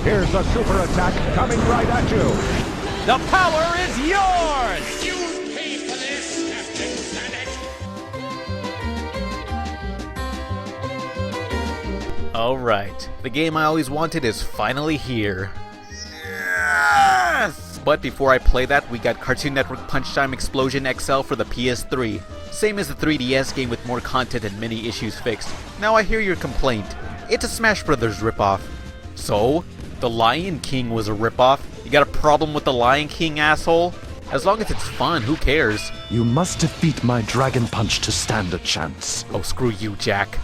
Here's the super attack coming right at you. The power is yours! You pay for this, Captain Planet! Alright, the game I always wanted is finally here. Yes! But before I play that, we got Cartoon Network Punch Time Explosion XL for the PS3. Same as the 3DS game with more content and many issues fixed. Now I hear your complaint. It's a Smash Brothers ripoff. So? The Lion King was a ripoff? You got a problem with the Lion King, asshole? As long as it's fun, who cares? You must defeat my Dragon Punch to stand a chance. Oh, screw you, Jack.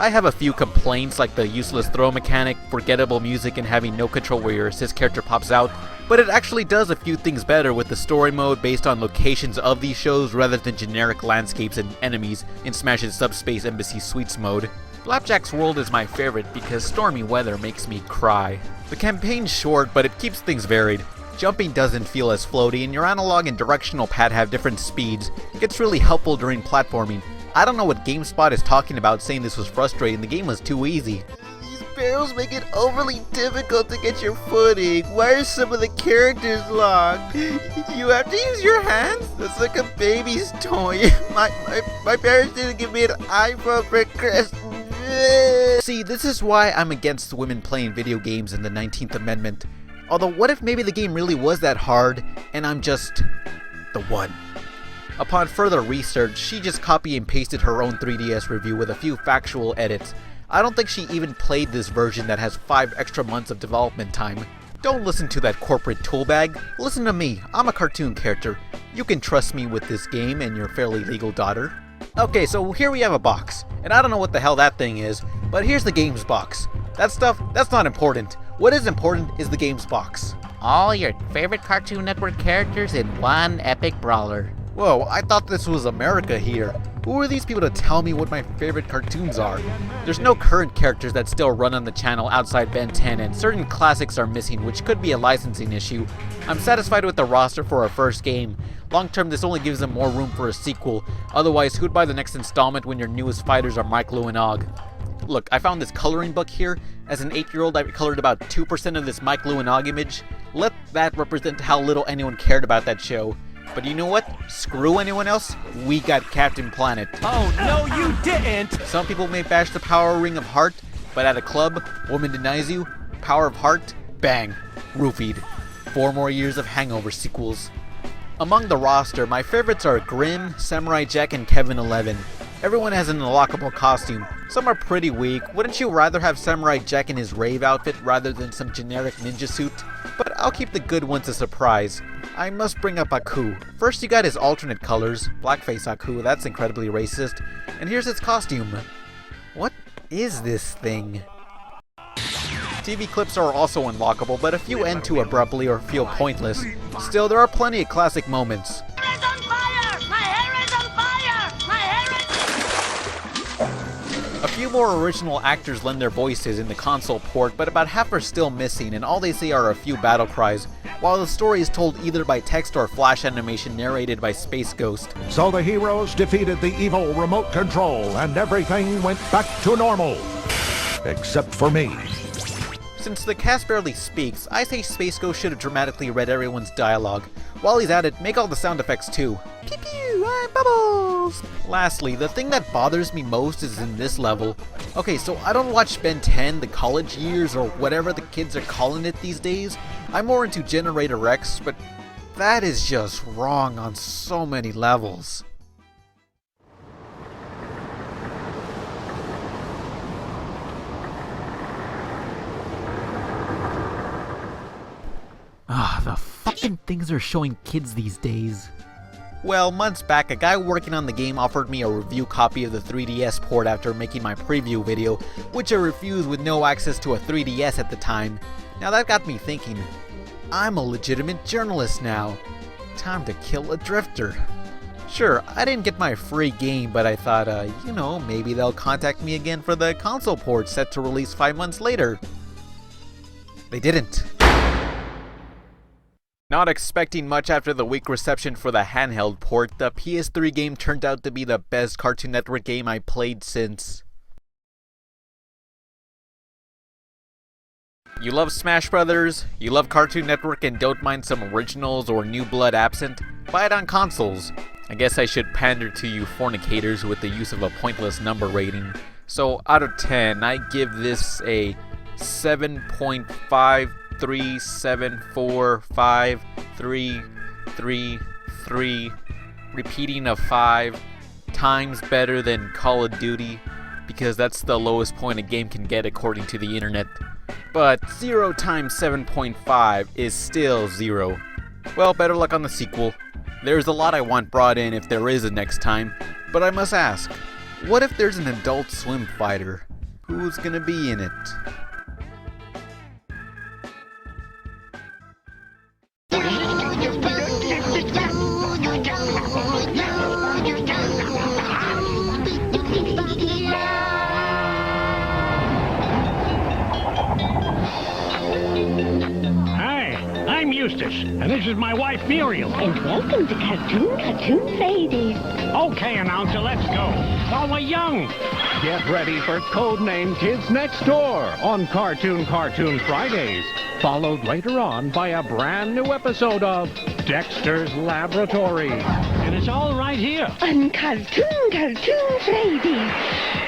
I have a few complaints like the useless throw mechanic, forgettable music, and having no control where your assist character pops out, but it actually does a few things better with the story mode based on locations of these shows rather than generic landscapes and enemies in Smash's Subspace Embassy Suites mode. Flapjack's World is my favorite because stormy weather makes me cry. The campaign's short, but it keeps things varied. Jumping doesn't feel as floaty, and your analog and directional pad have different speeds. It gets really helpful during platforming. I don't know what GameSpot is talking about saying this was frustrating, the game was too easy. These barrels make it overly difficult to get your footing. Why are some of the characters locked? You have to use your hands? That's like a baby's toy. My parents didn't give me an iPhone for Christmas. See, this is why I'm against women playing video games in the 19th Amendment. Although, what if maybe the game really was that hard, and I'm just the one? Upon further research, she just copy and pasted her own 3DS review with a few factual edits. I don't think she even played this version that has 5 extra months of development time. Don't listen to that corporate toolbag. Listen to me, I'm a cartoon character. You can trust me with this game and your fairly legal daughter. Okay, so here we have a box, and I don't know what the hell that thing is, but here's the games box. That stuff, that's not important. What is important is the games box. All your favorite Cartoon Network characters in one epic brawler. Whoa, I thought this was America here. Who are these people to tell me what my favorite cartoons are? There's no current characters that still run on the channel outside Ben 10, and certain classics are missing, which could be a licensing issue. I'm satisfied with the roster for our first game. Long term, this only gives them more room for a sequel. Otherwise, who'd buy the next installment when your newest fighters are Mike, Lou, and Og? Look, I found this coloring book here. As an 8-year-old, I colored about 2% of this Mike, Lou, and Og image. Let that represent how little anyone cared about that show. But you know what? Screw anyone else. We got Captain Planet. Oh, no you didn't! Some people may bash the power ring of heart, but at a club, woman denies you, power of heart, bang, roofied. 4 more years of Hangover sequels. Among the roster, my favorites are Grim, Samurai Jack, and Kevin 11. Everyone has an unlockable costume. Some are pretty weak. Wouldn't you rather have Samurai Jack in his rave outfit rather than some generic ninja suit? But I'll keep the good ones a surprise. I must bring up Aku. First you got his alternate colors, blackface Aku, that's incredibly racist. And here's his costume. What is this thing? TV clips are also unlockable, but a few end too abruptly or feel pointless. Still, there are plenty of classic moments. A few more original actors lend their voices in the console port, but about half are still missing, and all they say are a few battle cries, while the story is told either by text or flash animation narrated by Space Ghost. So the heroes defeated the evil remote control, and everything went back to normal. Except for me. Since the cast barely speaks, I say Space Ghost should have dramatically read everyone's dialogue. While he's at it, make all the sound effects too. Pew pew, I'm Bubbles! Lastly, the thing that bothers me most is in this level. Okay, so I don't watch Ben 10, the college years, or whatever the kids are calling it these days. I'm more into Generator X, but that is just wrong on so many levels. The fucking things are showing kids these days. Well, months back, a guy working on the game offered me a review copy of the 3DS port after making my preview video, which I refused with no access to a 3DS at the time. Now that got me thinking, I'm a legitimate journalist now. Time to kill a drifter. Sure, I didn't get my free game, but I thought, maybe they'll contact me again for the console port set to release 5 months later. They didn't. Not expecting much after the weak reception for the handheld port, the PS3 game turned out to be the best Cartoon Network game I played since You love Smash Brothers, you love Cartoon Network and don't mind some originals or new blood absent? Buy it on consoles. I guess I should pander to you fornicators with the use of a pointless number rating. So out of 10, I give this a 7.537453333, repeating of 5 times better than Call of Duty, because that's the lowest point a game can get according to the internet. But 0 times 7.5 is still 0. Well, better luck on the sequel. There's a lot I want brought in if there is a next time, but I must ask, what if there's an Adult Swim fighter? Who's gonna be in it? I'm Eustace, and this is my wife Muriel. And welcome to Cartoon Fridays. Okay, announcer, let's go. While we're young. Get ready for Codename Kids Next Door on Cartoon Fridays, followed later on by a brand new episode of Dexter's Laboratory. And it's all right here. On Cartoon Fridays.